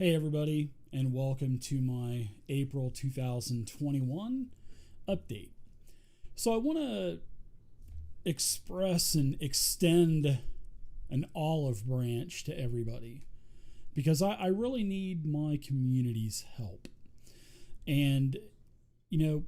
Hey, everybody, and welcome to my April 2021 update. So, I want to express and extend an olive branch to everybody because I really need my community's help. And, you know,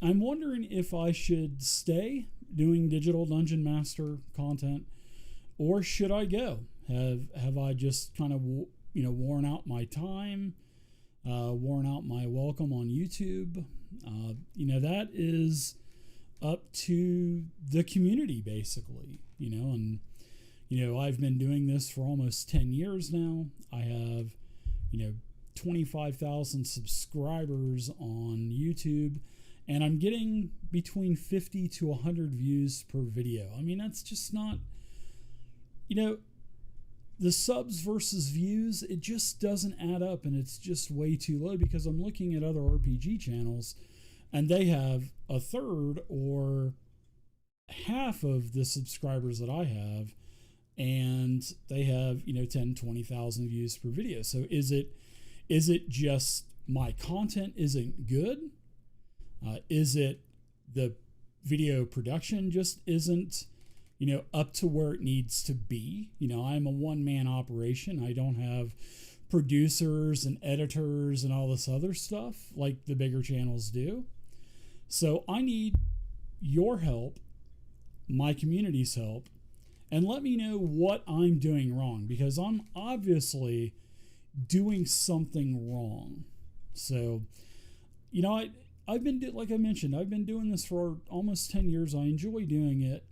I'm wondering if I should stay doing digital dungeon master content or should I go? Have I just kind of worn out my time, worn out my welcome on YouTube? That is up to the community basically. I've been doing this for almost 10 years now. I have 25,000 subscribers on YouTube, and I'm getting between 50 to 100 views per video. I mean, that's just not, the subs versus views, it just doesn't add up, and it's just way too low because I'm looking at other RPG channels and they have a third or half of the subscribers that I have, and they have 10, 20,000 views per video. So is it just my content isn't good? Is it the video production just isn't up to where it needs to be? I'm a one-man operation. I don't have producers and editors and all this other stuff like the bigger channels do. So I need your help, my community's help, and let me know what I'm doing wrong, because I'm obviously doing something wrong. So, I've been, like I mentioned, I've been doing this for almost 10 years. I enjoy doing it.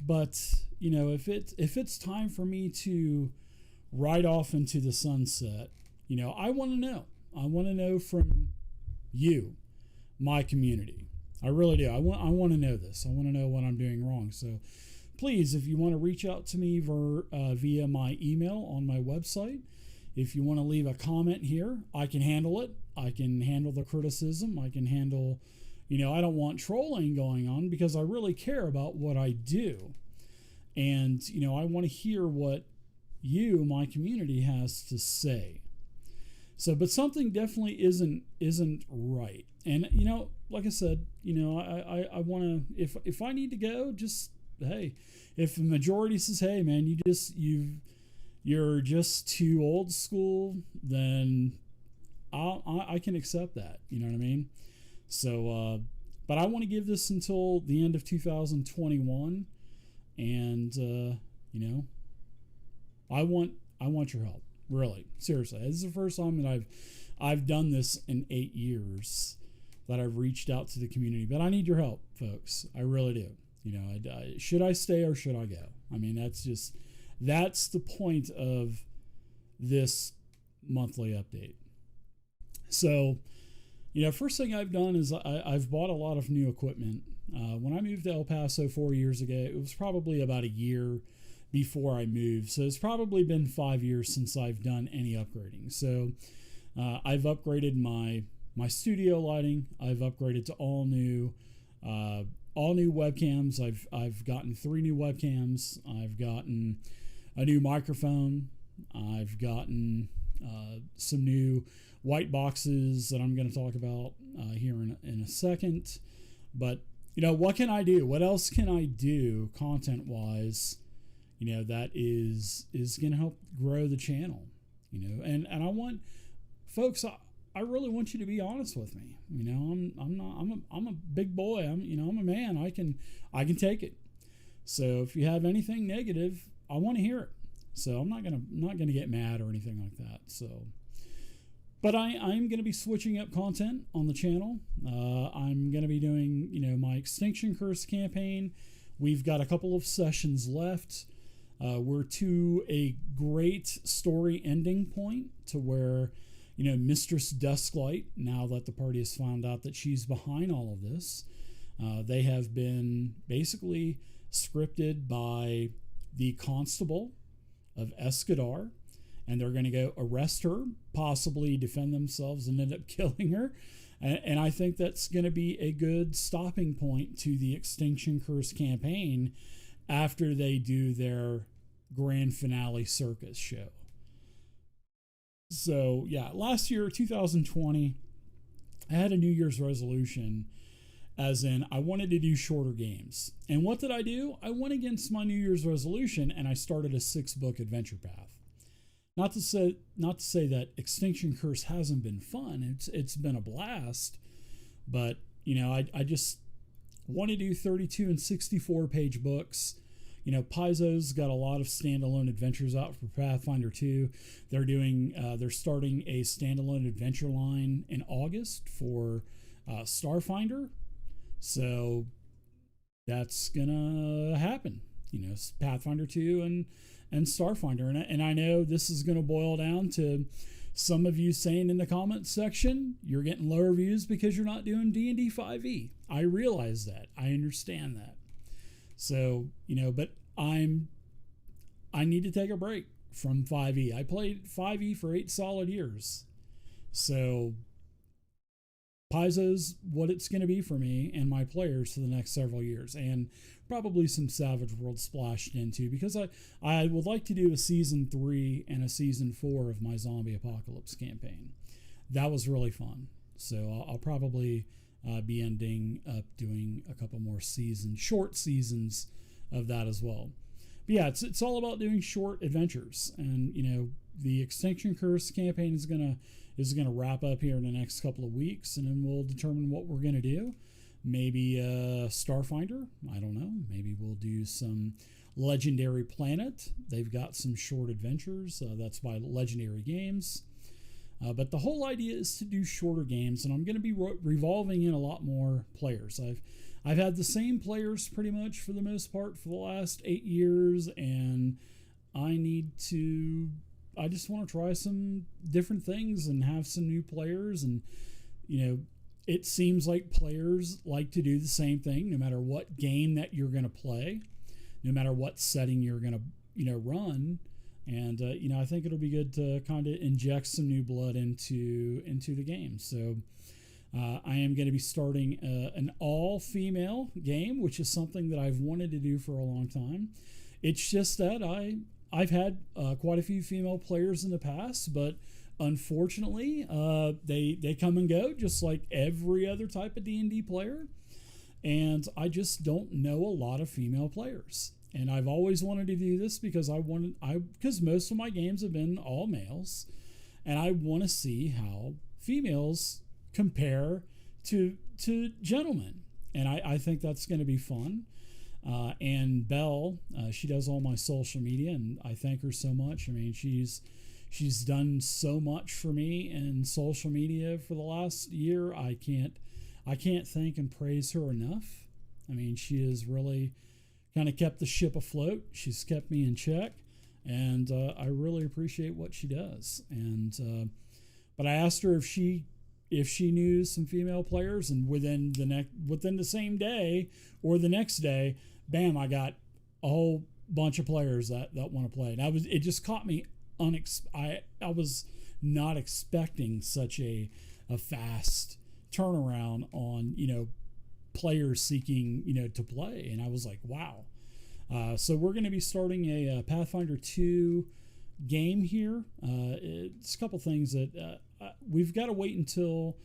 But if it's time for me to ride off into the sunset, I want to know. I want to know from you, my community. I really do. I want to know this. I want to know what I'm doing wrong. So please, if you want to reach out to me via my email on my website, if you want to leave a comment here, I can handle it. I can handle the criticism. I can handle. I don't want trolling going on because I really care about what I do. And, I want to hear what you, my community, has to say. So, but something definitely isn't right. And, like I said, I want to, if I need to go, just, hey, if the majority says, hey, man, you're just too old school, then I can accept that. You know what I mean? So, but I want to give this until the end of 2021, and I want your help. Really, seriously, this is the first time that I've done this in 8 years that I've reached out to the community. But I need your help, folks. I really do. Should I stay or should I go? I mean, that's the point of this monthly update. So. First thing I've done is I've bought a lot of new equipment. When I moved to El Paso 4 years ago, it was probably about a year before I moved. So it's probably been 5 years since I've done any upgrading. So I've upgraded my studio lighting. I've upgraded to all new webcams. I've gotten 3 new webcams. I've gotten a new microphone. I've gotten some new white boxes that I'm going to talk about here in a second. But what can I do? What else can I do content wise? That is going to help grow the channel. And I want folks. I really want you to be honest with me. I'm a big boy. I'm a man. I can take it. So if you have anything negative, I want to hear it. So I'm not gonna get mad or anything like that. So, but I'm gonna be switching up content on the channel. I'm gonna be doing my Extinction Curse campaign. We've got a couple of sessions left. We're to a great story ending point to where Mistress Dusklight, now that the party has found out that she's behind all of this, they have been basically scripted by the constable of Escadar, and they're going to go arrest her, possibly defend themselves, and end up killing her. And I think that's going to be a good stopping point to the Extinction Curse campaign after they do their grand finale circus show. So yeah, last year, 2020, I had a New Year's resolution, as in I wanted to do shorter games. And what did I do? I went against my New Year's resolution and I started a 6-book adventure path. Not to say that Extinction Curse hasn't been fun. It's been a blast, but I just want to do 32 and 64 page books. Paizo's got a lot of standalone adventures out for Pathfinder 2. They're starting a standalone adventure line in August for Starfinder. So that's gonna happen. Pathfinder 2 and Starfinder, and I know this is gonna boil down to some of you saying in the comments section you're getting low reviews because you're not doing D&D 5e. I realize that. I understand that. So, but I need to take a break from 5e. I played 5e for 8 solid years. So Paizo's what it's going to be for me and my players for the next several years, and probably some Savage World splashed into, because I would like to do a season 3 and a season 4 of my zombie apocalypse campaign. That was really fun. So I'll probably be ending up doing a couple more short seasons of that as well. But yeah, it's all about doing short adventures, and the Extinction Curse campaign is gonna wrap up here in the next couple of weeks, and then we'll determine what we're gonna do. Maybe Starfinder, I don't know. Maybe we'll do some Legendary Planet. They've got some short adventures. That's by Legendary Games. But the whole idea is to do shorter games, and I'm going to be revolving in a lot more players. I've had the same players pretty much for the most part for the last 8 years, and I just want to try some different things and have some new players. And it seems like players like to do the same thing no matter what game that you're going to play, no matter what setting you're going to run. And I think it'll be good to kind of inject some new blood into the game. So I am going to be starting an all-female game, which is something that I've wanted to do for a long time. It's just that I've had quite a few female players in the past, but unfortunately they come and go just like every other type of D&D player, and I just don't know a lot of female players. And I've always wanted to do this because because most of my games have been all males, and I want to see how females compare to gentlemen, and I think that's going to be fun. And Belle, she does all my social media, and I thank her so much. I mean, she's done so much for me in social media for the last year. I can't thank and praise her enough. I mean, she has really kind of kept the ship afloat. She's kept me in check, and I really appreciate what she does. And but I asked her if she knew some female players, and within the same day or the next day, bam, I got a whole bunch of players that want to play. And it just caught me I was not expecting such a fast turnaround on players seeking to play, and I was like, wow. So we're going to be starting a Pathfinder 2 game here. It's a couple things that we've got to wait until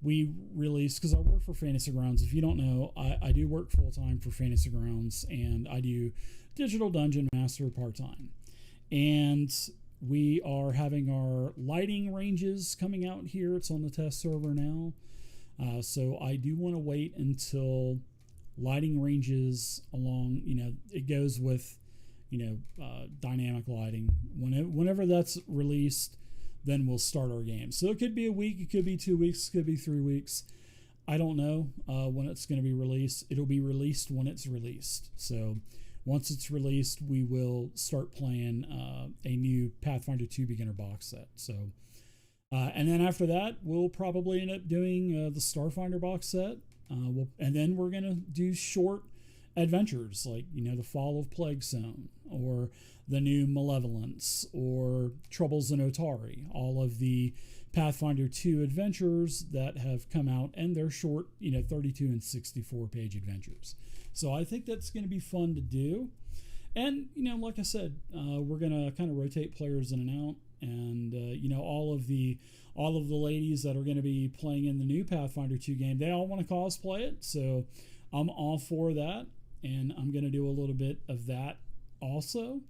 we release, because I work for Fantasy Grounds. If you don't know, I do work full-time for Fantasy Grounds, and I do Digital Dungeon Master part-time. And we are having our lighting ranges coming out here. It's on the test server now. So I do want to wait until lighting ranges along, it goes with, dynamic lighting. Whenever that's released, then we'll start our game. So it could be a week, it could be 2 weeks, it could be 3 weeks. I don't know when it's going to be released. It'll be released when it's released. So once it's released, we will start playing a new Pathfinder 2 beginner box set. So, and then after that, we'll probably end up doing the Starfinder box set. And then we're going to do short adventures like, the Fall of Plague Zone, or the new Malevolence, or Troubles in Otari, all of the Pathfinder 2 adventures that have come out, and they're short, 32 and 64 page adventures. So I think that's going to be fun to do. And, like I said, we're going to kind of rotate players in and out. and all of the ladies that are going to be playing in the new Pathfinder 2 game, they all want to cosplay it. So I'm all for that, and I'm going to do a little bit of that also,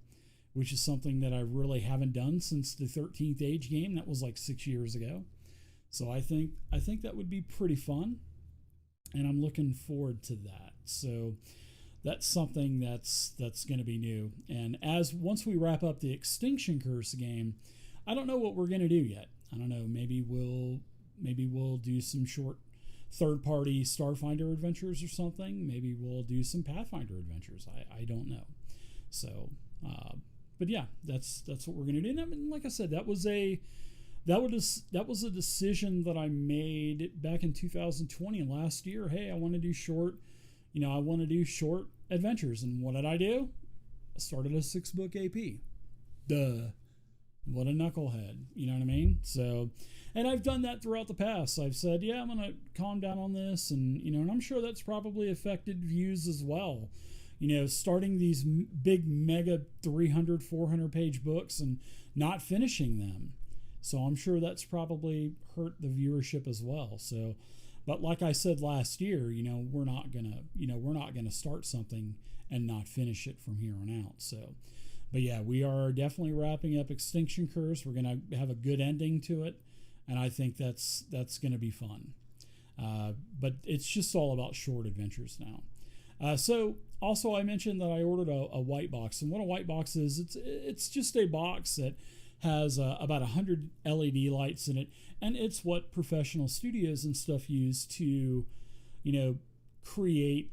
which is something that I really haven't done since the 13th Age game. That was like 6 years ago. So I think that would be pretty fun, and I'm looking forward to that. So that's something that's going to be new. And once we wrap up the Extinction Curse game, I don't know what we're going to do yet. I don't know. Maybe we'll do some short third-party Starfinder adventures or something. Maybe we'll do some Pathfinder adventures. I don't know. So, but yeah, that's what we're going to do. And like I said, that was a decision that I made back in 2020 last year. Hey, I want to do short adventures. And what did I do? I started a 6-book AP. Duh. What a knucklehead. You know what I mean? So, and I've done that throughout the past. I've said, yeah, I'm going to calm down on this. And, and I'm sure that's probably affected views as well. Starting these big mega 300, 400 page books and not finishing them. So I'm sure that's probably hurt the viewership as well. So, but like I said last year, we're not gonna start something and not finish it from here on out. So, but yeah, we are definitely wrapping up Extinction Curse. We're gonna have a good ending to it, and I think that's gonna be fun. But it's just all about short adventures now. So also I mentioned that I ordered a white box, and what a white box is, it's just a box that has about 100 LED lights in it, and it's what professional studios and stuff use to, create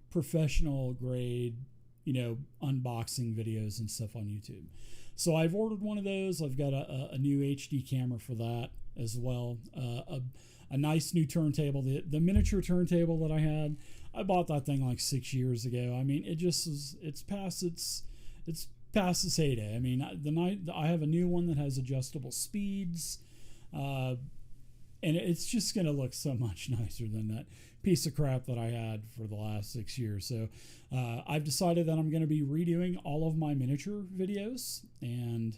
professional grade, unboxing videos and stuff on YouTube. So I've ordered one of those. I've got a new HD camera for that as well. A nice new turntable, the miniature turntable that I had. I bought that thing like 6 years ago. I mean, it's past its heyday. I mean, I have a new one that has adjustable speeds, and it's just going to look so much nicer than that piece of crap that I had for the last 6 years. So I've decided that I'm going to be redoing all of my miniature videos, and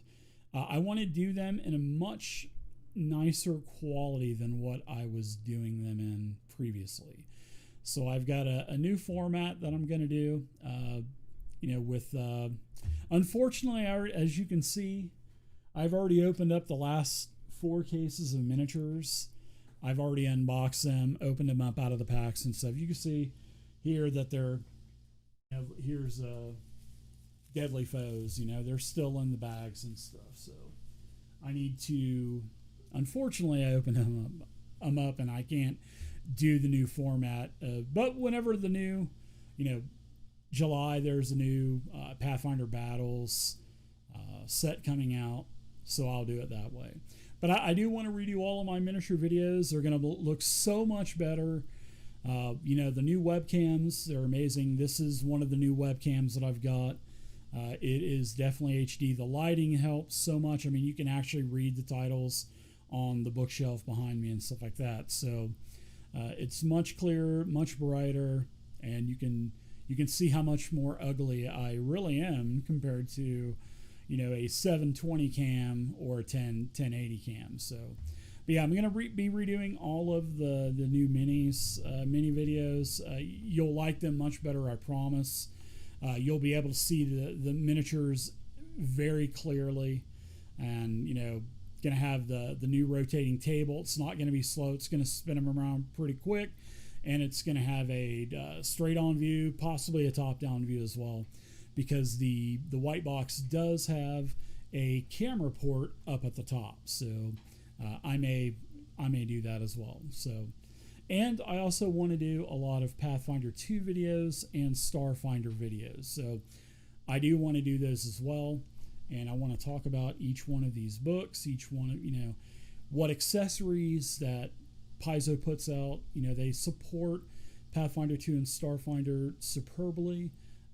I want to do them in a much nicer quality than what I was doing them in previously. So I've got a new format that I'm going to do, unfortunately, as you can see, I've already opened up the last 4 cases of miniatures. I've already unboxed them, opened them up out of the packs and stuff. You can see here that here's Deadly Foes. They're still in the bags and stuff. So I need to, unfortunately, I opened them up and I can't do the new format. But whenever the new, July, there's a new Pathfinder Battles set coming out, so I'll do it that way. But I do want to redo all of my miniature videos. They're going to look so much better. The new webcams, they're amazing. This is one of the new webcams that I've got. It is definitely HD. The lighting helps so much. I mean, you can actually read the titles on the bookshelf behind me and stuff like that. So it's much clearer, much brighter, and you can see how much more ugly I really am compared to, a 720 cam or a 1080 cam. So, but yeah, I'm going to be redoing all of the new mini videos. You'll like them much better, I promise. You'll be able to see the miniatures very clearly, and, going to have the new rotating table. It's not going to be slow. It's going to spin them around pretty quick. And it's going to have a straight-on view, possibly a top-down view as well, because the white box does have a camera port up at the top. So I may do that as well. So, and I also want to do a lot of Pathfinder 2 videos and Starfinder videos. So I do want to do those as well, and I want to talk about each one of these books, each one of what accessories that Paizo puts out. They support Pathfinder 2 and Starfinder superbly,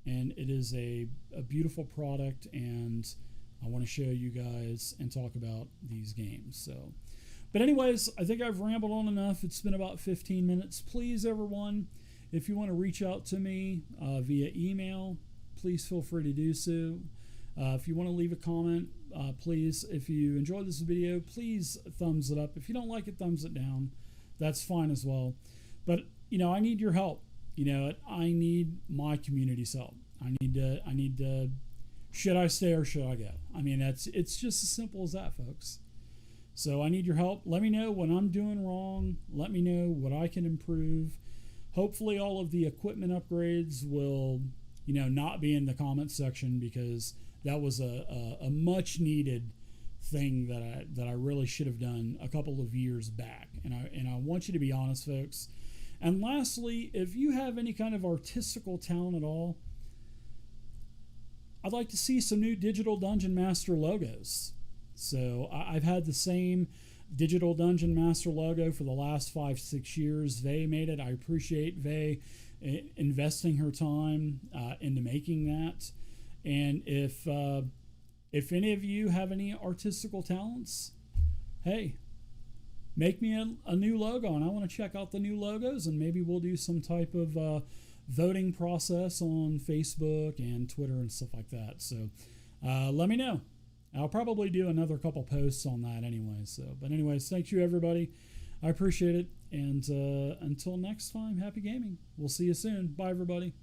and it is a beautiful product, and I want to show you guys and talk about these games. So, but anyways, I think I've rambled on enough. It's been about 15 minutes. Please, everyone, if you want to reach out to me via email, please feel free to do so. If you want to leave a comment, please, if you enjoyed this video, please thumbs it up. If you don't like it, thumbs it down. That's fine as well. But, I need your help. I need my community's help. I need to, should I stay or should I go? It's just as simple as that, folks. So I need your help. Let me know what I'm doing wrong. Let me know what I can improve. Hopefully all of the equipment upgrades will, not be in the comments section, because that was a much needed thing that I really should have done a couple of years back. And I want you to be honest, folks. And lastly, if you have any kind of artistical talent at all, I'd like to see some new Digital Dungeon Master logos. So I've had the same Digital Dungeon Master logo for the last 5-6 years. Vay made it. I appreciate Vay investing her time into making that. And if any of you have any artistical talents, hey, make me a new logo, and I want to check out the new logos, and maybe we'll do some type of voting process on Facebook and Twitter and stuff like that. So let me know. I'll probably do another couple posts on that anyway. But anyways, thank you, everybody. I appreciate it. And until next time, happy gaming. We'll see you soon. Bye, everybody.